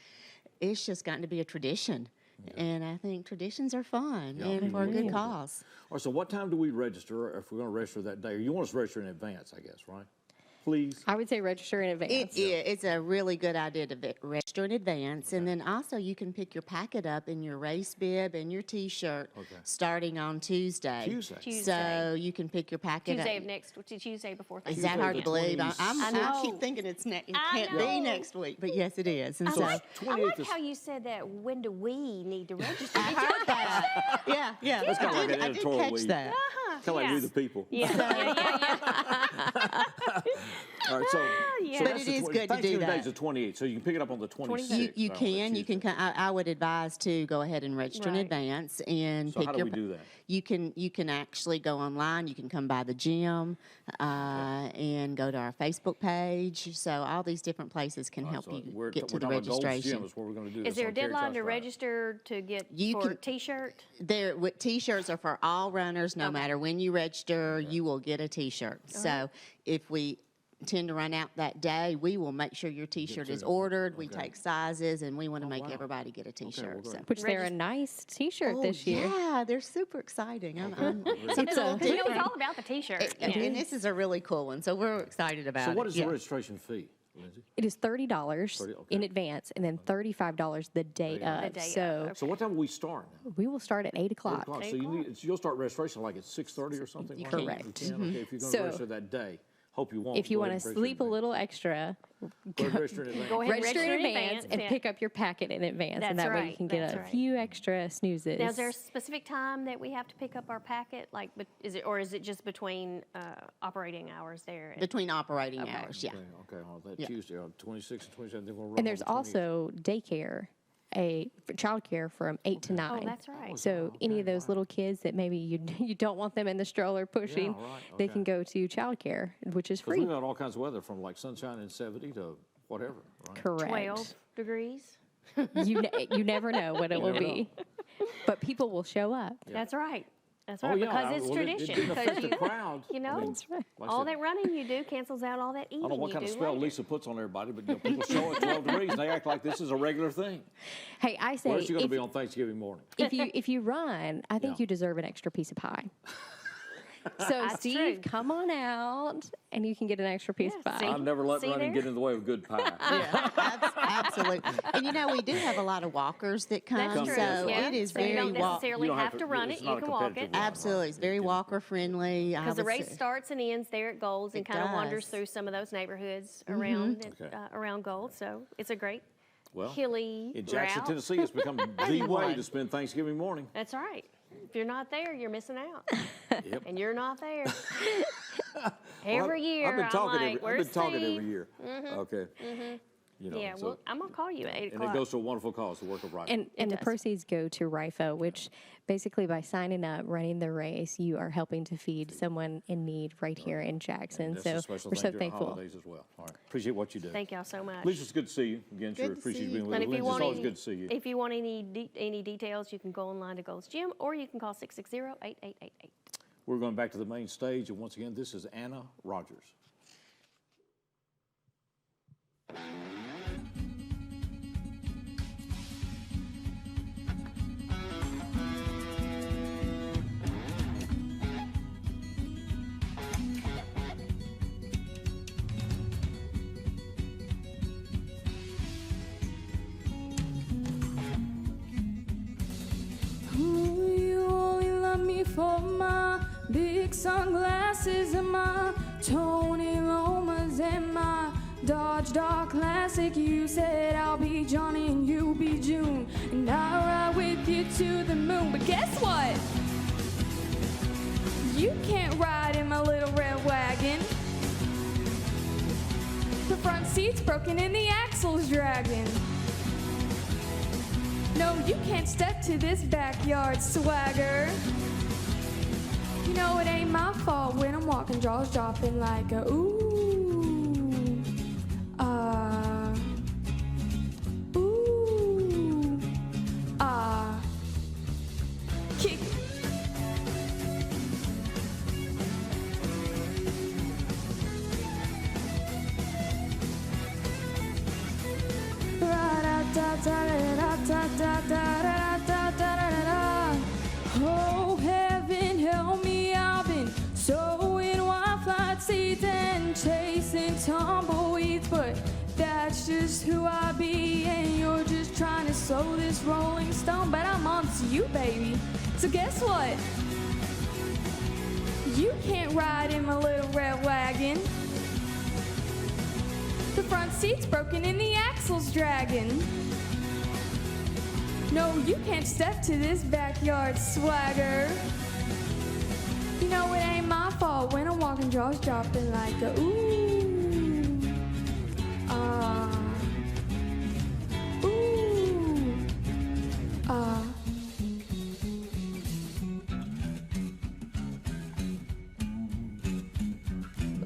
it's just gotten to be a tradition. Yeah. And I think traditions are fun and for a good cause. All right, so what time do we register if we're going to register that day? Or you want us to register in advance, I guess, right? Please. I would say register in advance. It's a really good idea to register in advance. And then also you can pick your packet up in your race bib and your T-shirt starting on Tuesday. Tuesday. So you can pick your packet up. Tuesday before Is Thanksgiving. that hard to believe? I keep thinking it can't be next week, but yes, it is. And I like how you said that. When do we need to register? I heard that. Yeah. That's kind of like an editorial catch week. That. Kind of like We the People. Yeah. All right, so but it is good to do that. Thanksgiving Day is the 28th, so you can pick it up on the 26th. You can. I would advise to go ahead and register in advance and so pick how do we do that? You can actually go online. You can come by the gym and go to our Facebook page. So all these different places can help you get to the registration. Is there a deadline to register to get for a T-shirt? T-shirts are for all runners. No matter when you register, you will get a T-shirt. So if we tend to run out that day, we will make sure your T-shirt is ordered. We take sizes, and we want to make everybody get a T-shirt. Which they're a nice T-shirt this year. Yeah, they're super exciting. It's all about the T-shirt. And this is a really cool one, so we're excited about it. So what is the registration fee, Lindsay? It is $30 in advance, and then $35 the day of. So what time will we start now? We will start at 8 o'clock. So you'll start registration like at 6:30 or something? Correct. Okay, if you're going to register that day. Hope you won't. If you want to sleep a little extra, register in advance. Go ahead and register in advance and yeah. pick up your packet in advance, and That's that way right, you can get that's a right. few extra snoozes. Now, is there a specific time that we have to pick up our packet? Like, is it just between operating hours there? Between operating hours, yeah. Okay, on that Yeah. Tuesday, on 26th and 27th, then we'll run And there's on the 20th. also daycare, for childcare from 8 to 9. Oh, that's right. So any of those little kids that maybe you don't want them in the stroller pushing, right, they okay. can go to childcare, which is 'Cause free. we've got all kinds of weather from like sunshine and 70 to whatever, right? Correct. 12 degrees. You never know what it will never be, but people will show up. That's right. That's Oh, right, yeah, because it's well, it tradition. didn't affect the 'cause crowd. You I know, mean, like I all said, that running you do cancels out all that I eating don't know what you kind do of spell later. Lisa puts on everybody, but people show at 12 degrees and they act like this is a regular thing. Hey, I say Where's she going to if, be on Thanksgiving morning? if you run, I think you deserve an extra piece of pie. So That's Steve, true. come on out, and you can get an extra piece of pie. I've never let See running there? get in the way of good pie. Yeah, absolutely. And you know, we do have a lot of walkers that come, That's true. so Yeah. it is So you very don't walk. necessarily You don't have to run it's it. not You a can walk competitive it. run, Absolutely, it's very walker friendly. Because the race starts and ends there at Golds and It kind of wanders does. through some of those neighborhoods around Okay. around Golds. So it's a great Well, hilly in Jackson, route. Tennessee, it's become the way to spend Thanksgiving morning. That's right. If you're not there, you're missing out. Yep. And you're not there. Well, Every year, I've been talking I'm like, I've where's been talking Steve? every year. Okay. You know, Yeah, so- well, I'm going to call you at 8 and o'clock. it goes to a wonderful cause, the work of writing. And the does. proceeds go to RIFO, which basically by signing up, running the race, you are helping to feed someone in need right here in Jackson. That's a So special we're thing so during thankful. holidays as well. All right. Appreciate what you do. Thank y'all so much. Lisa, it's good to see you. Again, sure Good to appreciate see you being you. with And us. if you Lindsay, it's want always any, good to see you. if you want any details, you can go online to Gold's Gym, or you can call 660-8888. We're going back to the main stage, and once again, this is Anna Rogers. Ooh, you only love me for my big sunglasses and my Tony Lomas and my Dodge Dog Classic. You said I'll be Johnny and you be June, and I'll ride with you to the moon. But guess what? You can't ride in my little red wagon. The front seat's broken and the axle's dragging. No, you can't step to this backyard swagger. You know it ain't my fault when I'm walking, jaws dropping like a ooh, kick. Oh, heaven help me, I've been so in wide flight seats and chasing tumbleweeds, but that's just who I be, and you're just trying to slow this rolling stone, but I'm on to you, baby. So guess what? You can't ride in my little red wagon. The front seat's broken and the axle's dragging. No, you can't step to this backyard swagger. You know it ain't my fault when I'm walking, jaws dropping like a ooh,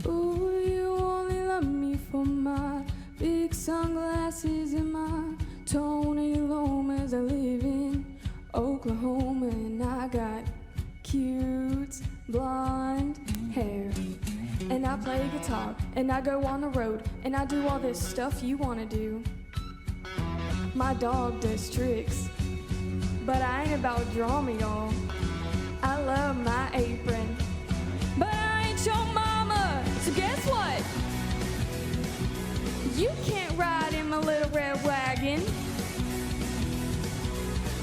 Ooh, you only love me for my big sunglasses and my Tony Lomas. I live in Oklahoma and I got cute blonde hair. And I play guitar and I go on the road and I do all this stuff you wanna do. My dog does tricks, but I ain't about to draw me, y'all. I love my apron, but I ain't your mama. So guess what? You can't ride in my little red wagon.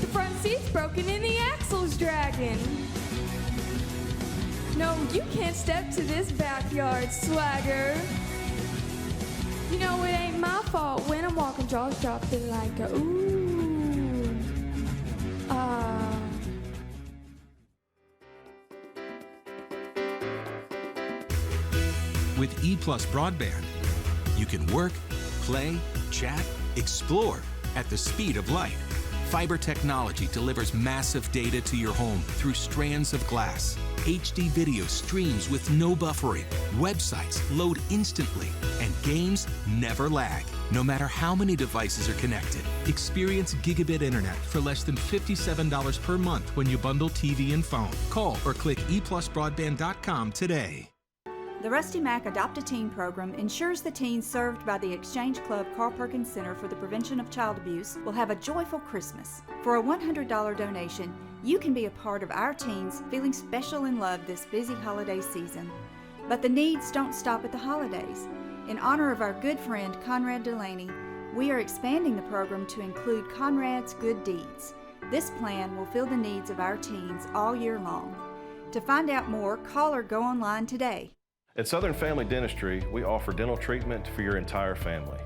The front seat's broken and the axle's dragging. No, you can't step to this backyard swagger. You know it ain't my fault when I'm walking, jaws dropped it like a ooh. With EPlus broadband, you can work, play, chat, explore at the speed of light. Fiber technology delivers massive data to your home through strands of glass. HD video streams with no buffering. Websites load instantly, and games never lag, no matter how many devices are connected. Experience gigabit internet for less than $57 per month when you bundle TV and phone. Call or click eplusbroadband.com today. The Rusty Mack Adopt a Teen program ensures the teens served by the Exchange Club Carl Perkins Center for the Prevention of Child Abuse will have a joyful Christmas. For a $100 donation, you can be a part of our teens feeling special and loved this busy holiday season. But the needs don't stop at the holidays. In honor of our good friend Conrad Delaney, we are expanding the program to include Conrad's Good Deeds. This plan will fill the needs of our teens all year long. To find out more, call or go online today. At Southern Family Dentistry, we offer dental treatment for your entire family.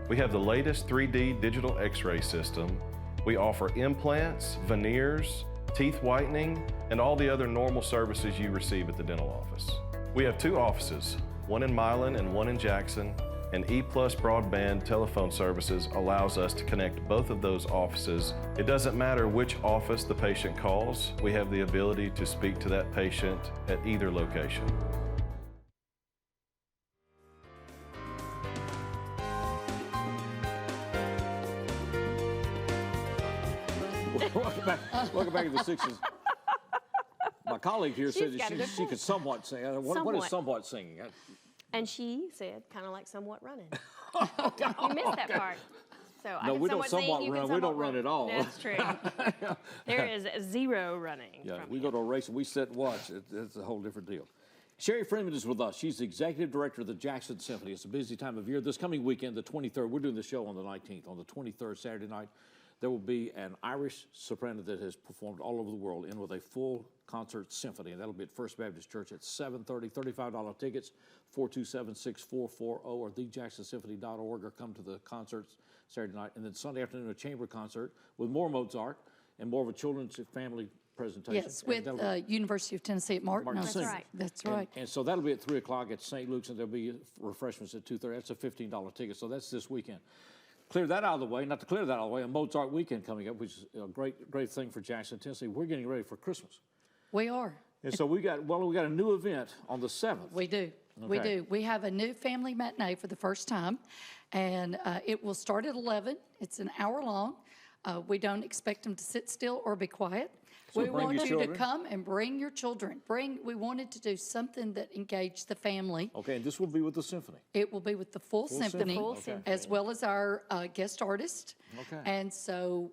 We have the latest 3D digital x-ray system. We offer implants, veneers, teeth whitening, and all the other normal services you receive at the dental office. We have 2 offices, one in Milan and one in Jackson, and EPlus broadband telephone services allows us to connect both of those offices. It doesn't matter which office the patient calls, we have the ability to speak to that patient at either location. Welcome back to the Sixes. My colleague here said that she could somewhat sing. What is somewhat singing? And she said, kind of like somewhat running. You missed that part. So no, we don't somewhat run. We don't run at all. That's true. There is 0 running. Yeah, we go to a race and we sit and watch. It's a whole different deal. Sherry Freeman is with us. She's the executive director of the Jackson Symphony. It's a busy time of year. This coming weekend, the 23rd, we're doing the show on the 19th. On the 23rd, Saturday night, there will be an Irish soprano that has performed all over the world in with a full concert symphony, and that'll be at First Baptist Church at 7:30. $35 tickets, 427-6440 or thejacksonsymphony.org, or come to the concerts Saturday night. And then Sunday afternoon, a chamber concert with more Mozart and more of a children's family presentation. Yes, with University of Tennessee at Martin. That's right. That's right. And so that'll be at 3 o'clock at St. Luke's, and there'll be refreshments at 2:30. That's a $15 ticket, so that's this weekend. Clear that out of the way, not to clear that out of the way, a Mozart weekend coming up, which is a great thing for Jackson, Tennessee. We're getting ready for Christmas. We are. And so we got a new event on the 7th. We do. Okay. We do. We have a new family matinee for the first time, and it will start at 11. It's an hour long. We don't expect them to sit still or be quiet. So we want you to come and bring your children. We wanted to do something that engaged the family. Okay, and this will be with the symphony. It will be with the full symphony, as well as our guest artist. Okay. And so,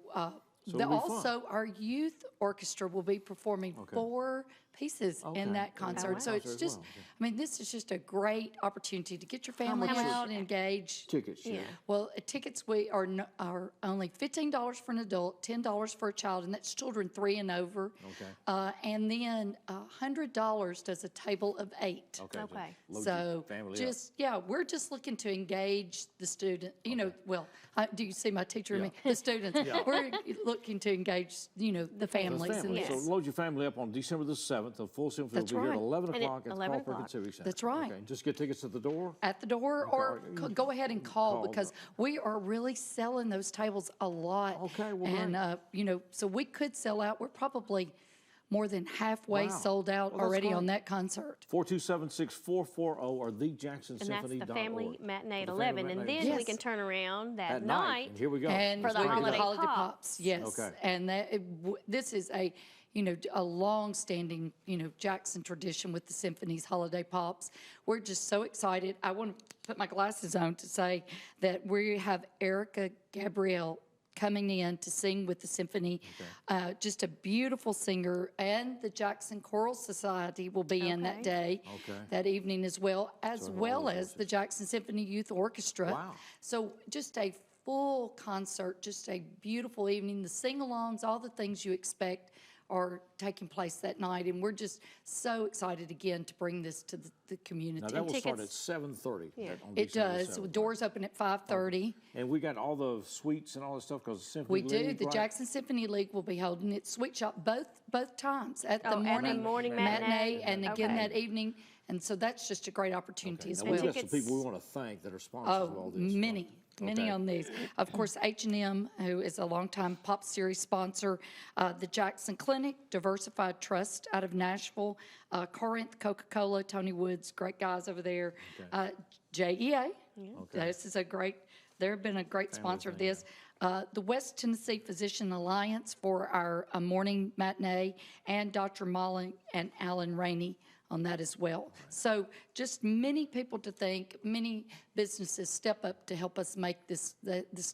also our youth orchestra will be performing 4 pieces in that concert. Oh, wow. So it's just, I mean, this is just a great opportunity to get your family out and engage. Tickets, yeah. Well, tickets are only $15 for an adult, $10 for a child, and that's children 3 and over. Okay. And then $100 does a table of 8. Okay. So we're just looking to engage the student. You know, do you see my teacher and me? The students. We're looking to engage, the families. So load your family up on December the 7th. The full symphony will be here at 11 o'clock at the Carl Perkins Civic Center. That's right. Okay. Just get tickets at the door? At the door, or go ahead and call because we are really selling those tables a lot. Okay, well, and, so we could sell out. We're probably more than halfway sold out already on that concert. 427-6440 or thejacksonsymphony.org. And that's the family matinee at 11. And then we can turn around that night. And here we go. And for the holiday pops. Yes. Okay. And this is a long-standing, Jackson tradition with the Symphony's Holiday Pops. We're just so excited. I want to put my glasses on to say that we have Erica Gabrielle coming in to sing with the Symphony. Just a beautiful singer, and the Jackson Choral Society will be in that day, that evening as well as the Jackson Symphony Youth Orchestra. Wow. So just a full concert, just a beautiful evening. The sing-alongs, all the things you expect are taking place that night. And we're just so excited again to bring this to the community. Now, that will start at 7:30. Yeah. on It December does. 7th. Doors open at 5:30. And we got all the suites and all that stuff because the Symphony We do. League, The right? Jackson Symphony League will be holding its sweet shop both times at the Oh, at the morning, morning matinee matinee. and again Okay. that evening. And so that's just a great opportunity as Now, well. we've got some people we want to thank that are sponsors of all this. Many Okay. on these. Of course, H&M, who is a longtime Pop Series sponsor, the Jackson Clinic, Diversified Trust out of Nashville, Corinth, Coca-Cola, Tony Woods, great guys over there, JEA. This is they've been a great sponsor of this. The West Tennessee Physician Alliance for our morning matinee, and Dr. Molly and Alan Rainey on that as well. So just many people to thank, many businesses step up to help us make this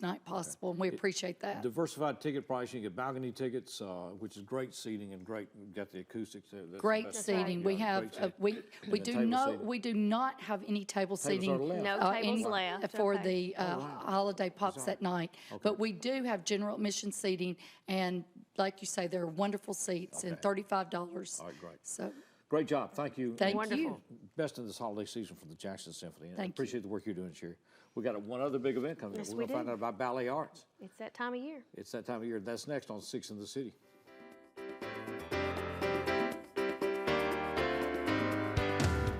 night possible, and we appreciate that. Diversified ticket pricing, you get balcony tickets, which is great seating and great, you got the acoustics. That's the Great best. seating. We have, we do not have any table seating. are left. No tables left. For the holiday pops that night. But we do have general admission seating, and like you say, there are wonderful seats and $35. All right, great. So. Great job. Thank you. Thank And you. Best in this holiday season for the Jackson Symphony. And I Thank appreciate the work you're doing, Sherry. We got one other big event coming up. Yes, We're we going to find do. out about Ballet Arts. It's that time of year. It's that time of year. That's next on 6 in the City.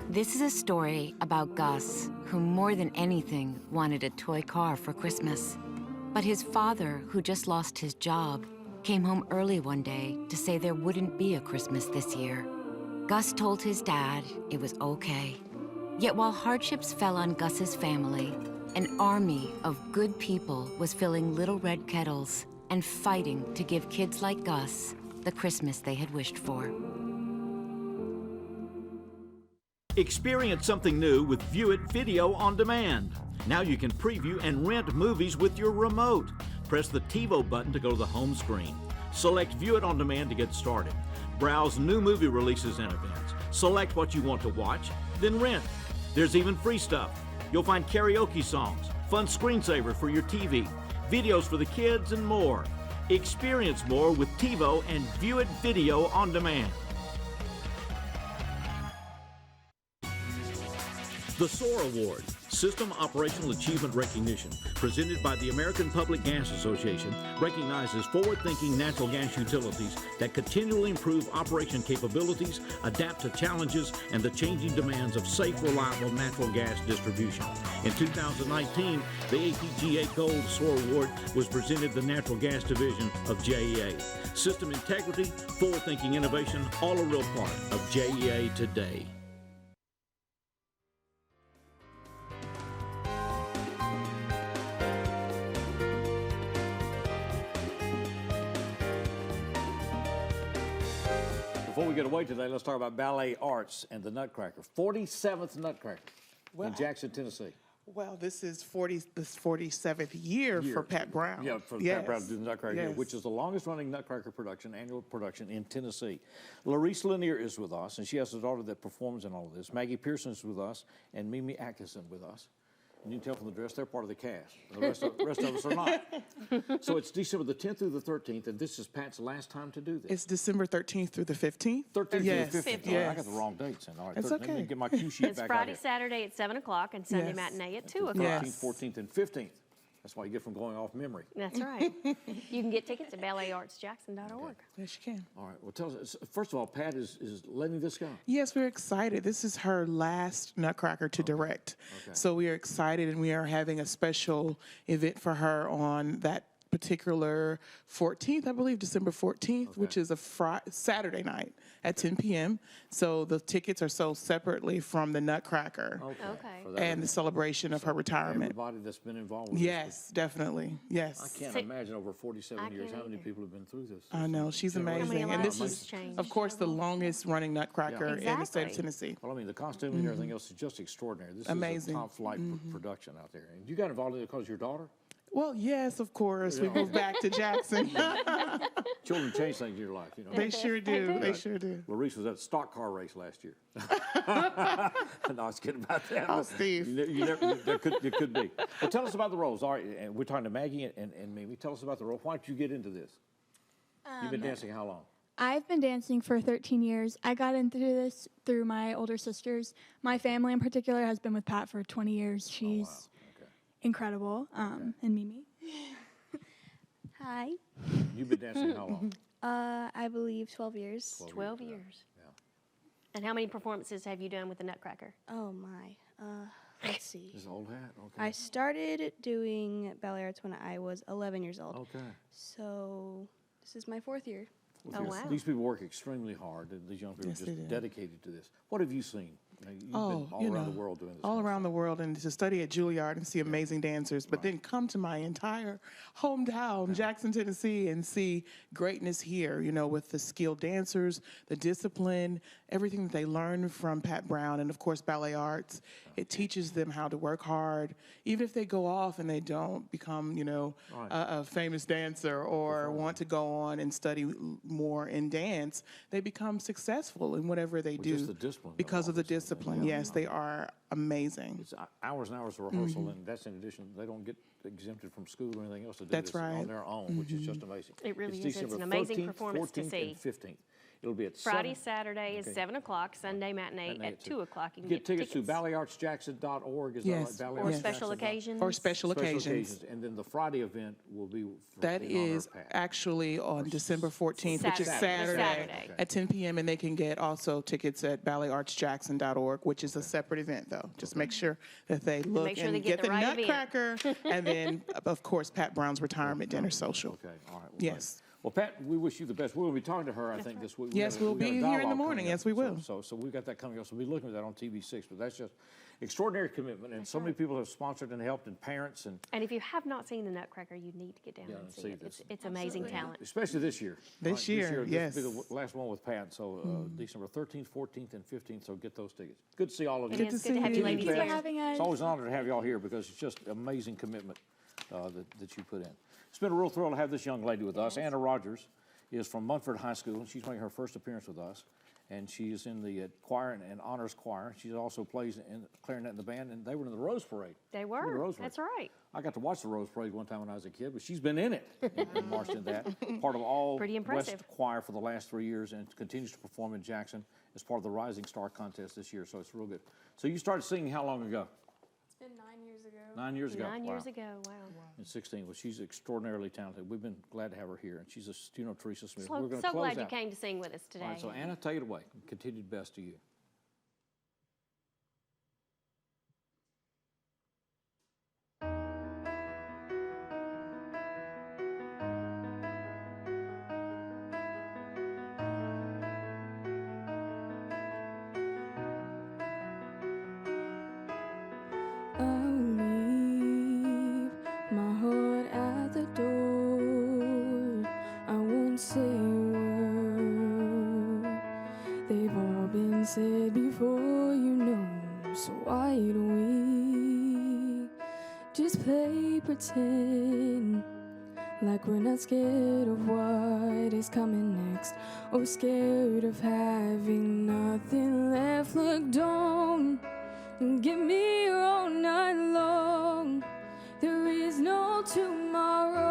This is a story about Gus, who more than anything wanted a toy car for Christmas. But his father, who just lost his job, came home early one day to say there wouldn't be a Christmas this year. Gus told his dad it was okay. Yet while hardships fell on Gus's family, an army of good people was filling little red kettles and fighting to give kids like Gus the Christmas they had wished for. Experience something new with View It Video on Demand. Now you can preview and rent movies with your remote. Press the TiVo button to go to the home screen. Select View It on Demand to get started. Browse new movie releases and events. Select what you want to watch, then rent. There's even free stuff. You'll find karaoke songs, fun screensavers for your TV, videos for the kids, and more. Experience more with TiVo and View It Video on Demand. The SOAR Award, System Operational Achievement Recognition, presented by the American Public Gas Association, recognizes forward-thinking natural gas utilities that continually improve operation capabilities, adapt to challenges, and the changing demands of safe, reliable natural gas distribution. In 2019, the APGA Gold SOAR Award was presented to the Natural Gas Division of JEA. System integrity, forward-thinking innovation, all a real part of JEA today. Before we get away today, let's talk about Ballet Arts and the Nutcracker. 47th Nutcracker in Jackson, Tennessee. Well, this is this 47th year for Pat Brown. Yeah, for Yes. Pat Brown to do the Nutcracker, Yes. which is the longest running Nutcracker production, annual production in Tennessee. Larisse Lanier is with us, and she has a daughter that performs in all of this. Maggie Pearson is with us, and Mimi Atkinson with us. And you can tell from the dress, they're part of the cast. The rest of us are not. So it's December the 10th through the 13th, and this is Pat's last time to do this. It's December 13th through the 15th. 13th Yes. through the 15th. Yes. I got the wrong dates. All right, It's 13th. Let me okay. get my cue sheet It's back Friday, out here. Saturday at 7 o'clock, and Sunday Yes. matinee at 2 o'clock. 13th, 14th, and 15th. That's why you get from going off memory. That's right. You can get tickets at balletartsjackson.org. Yes, you can. All right. Well, tell us. First of all, Pat is letting this go. Yes, we're excited. This is her last Nutcracker to direct. Okay. So we are excited, and we are having a special event for her on that particular 14th, I believe, December 14th, which is a Saturday night at 10 p.m. So the tickets are sold separately from the Nutcracker and the celebration of her retirement. Everybody that's been involved with Yes, definitely. Yes. I can't imagine over 47 years how many people have been through this. I know, she's amazing. And this is, of course, the longest running Nutcracker in the state of Tennessee. Well, I mean, the costume and everything else is just extraordinary. This Amazing. is a top flight production out there. And you got involved in it because of your daughter? Well, yes, of course. We moved back to Jackson. Children change things in your life, you know. They sure do. They sure do. Larisse was at a stock car race last year. No, I was kidding about that. Oh, Steve. There could be. Well, tell us about the roles. All right, and we're talking to Maggie and Mimi. Tell us about the role. Why did you get into this? You've been dancing how long? I've been dancing for 13 years. I got into this through my older sisters. My family in particular has been with Pat for 20 years. She's incredible. And Mimi. Hi. You've been dancing how long? I believe 12 years. 12 years. And how many performances have you done with the Nutcracker? Oh my. Let's see. This old hat. Okay. I started doing Ballet Arts when I was 11 years old. Okay. So this is my 4th year. Oh, wow. These people work extremely hard. And these young people Yes, are they just do. dedicated to this. What have you seen? You've been all around the world doing this. All around the world, and to study at Juilliard and see amazing dancers, but then come to my entire hometown, Jackson, Tennessee, and see greatness here, with the skilled dancers, the discipline, everything that they learn from Pat Brown, and of course, Ballet Arts. It teaches them how to work hard, even if they go off and they don't become, a famous dancer or want to go on and study more in dance, they become successful in whatever they do. Just the discipline. Because of the discipline, yes, they are amazing. It's hours and hours of rehearsal, and that's in addition. They don't get exempted from school or anything else to do That's this on right. their own, which is just amazing. It really It's is. It's December an amazing 13th, performance to 14th, see. and 15th. It'll be at Friday, 7. Saturday is Okay. 7 o'clock. Sunday matinee at 2 o'clock. You can Get tickets to balletartsjackson.org. Is Yes. that right? Or special occasions. Or special occasions. And then the Friday event will be That in honor is of Pat. actually on December 14th, which is Saturday. Saturday at 10 p.m. And they can get also tickets at balletartsjackson.org, which is a separate event, though. Just make sure that they look Make sure and they get the the right event. Nutcracker, and then, of course, Pat Brown's retirement dinner social. Okay, all right. Well, Yes. Well, Pat, we wish you the best. We'll be talking to her, I think, this week. Yes, we'll be here in the morning. Yes, we will. So we've got that coming up. So we'll be looking at that on TV6. But that's just extraordinary commitment. And so many people have sponsored and helped, and parents. And And if you have not seen the Nutcracker, you need to get down and see it. It's amazing talent. especially this year. This year, This will be yes. the last one with Pat. So December 13th, 14th, and 15th. So get those tickets. Good to see all of you. It is good to have you ladies Thank here. for having us. It's always an honor to have y'all here because it's just amazing commitment that you put in. It's been a real thrill to have this young lady with us. Anna Rogers is from Munford High School, and she's making her first appearance with us. And she is in the choir and honors choir. She also plays in clarinet in the band, and they were in the Rose Parade. They The were. Rose Parade. That's right. I got to watch the Rose Parade one time when I was a kid, but she's been in it and marched in that. Part of all Pretty West impressive. Choir for the last 3 years and continues to perform in Jackson as part of the Rising Star Contest this year, so it's real good. So you started singing how long ago? It's been 9 years ago. 9 years ago. 9 Wow. years ago. Wow. In 16. Well, she's extraordinarily talented. We've been glad to have her here, and she's a student of Teresa Smith. We're going to So close glad you out. came to sing with us today. All right, so Anna, take it away. Continued best to you. I'll leave my heart at the door. I won't say a word. They've all been said before, so why don't we just play pretend like we're not scared of what is coming next, or scared of having nothing left? Look, don't give me your all night long. There is no tomorrow.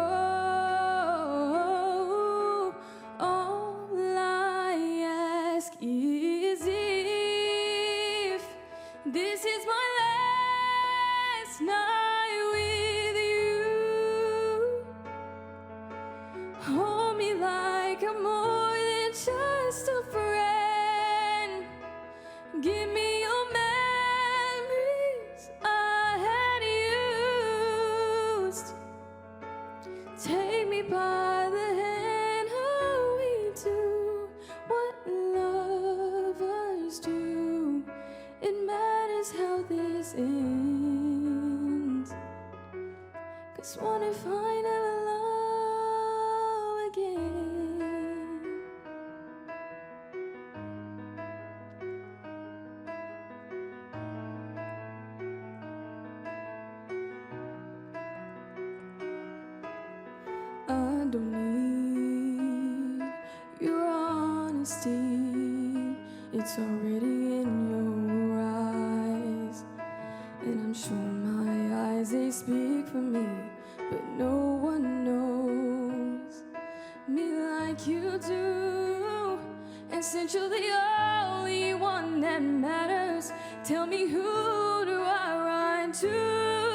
All I ask is if this is my last night with you. Hold me like I'm more than just a friend. Give me your memories I had used. Take me by the hand, how we do what lovers do. It matters how this ends, 'cause what if I never love again? I don't need your honesty. It's already in your eyes, and I'm sure my eyes, they speak for me, but no one knows me like you do. since you're the only one that matters. Tell me, who do I run to?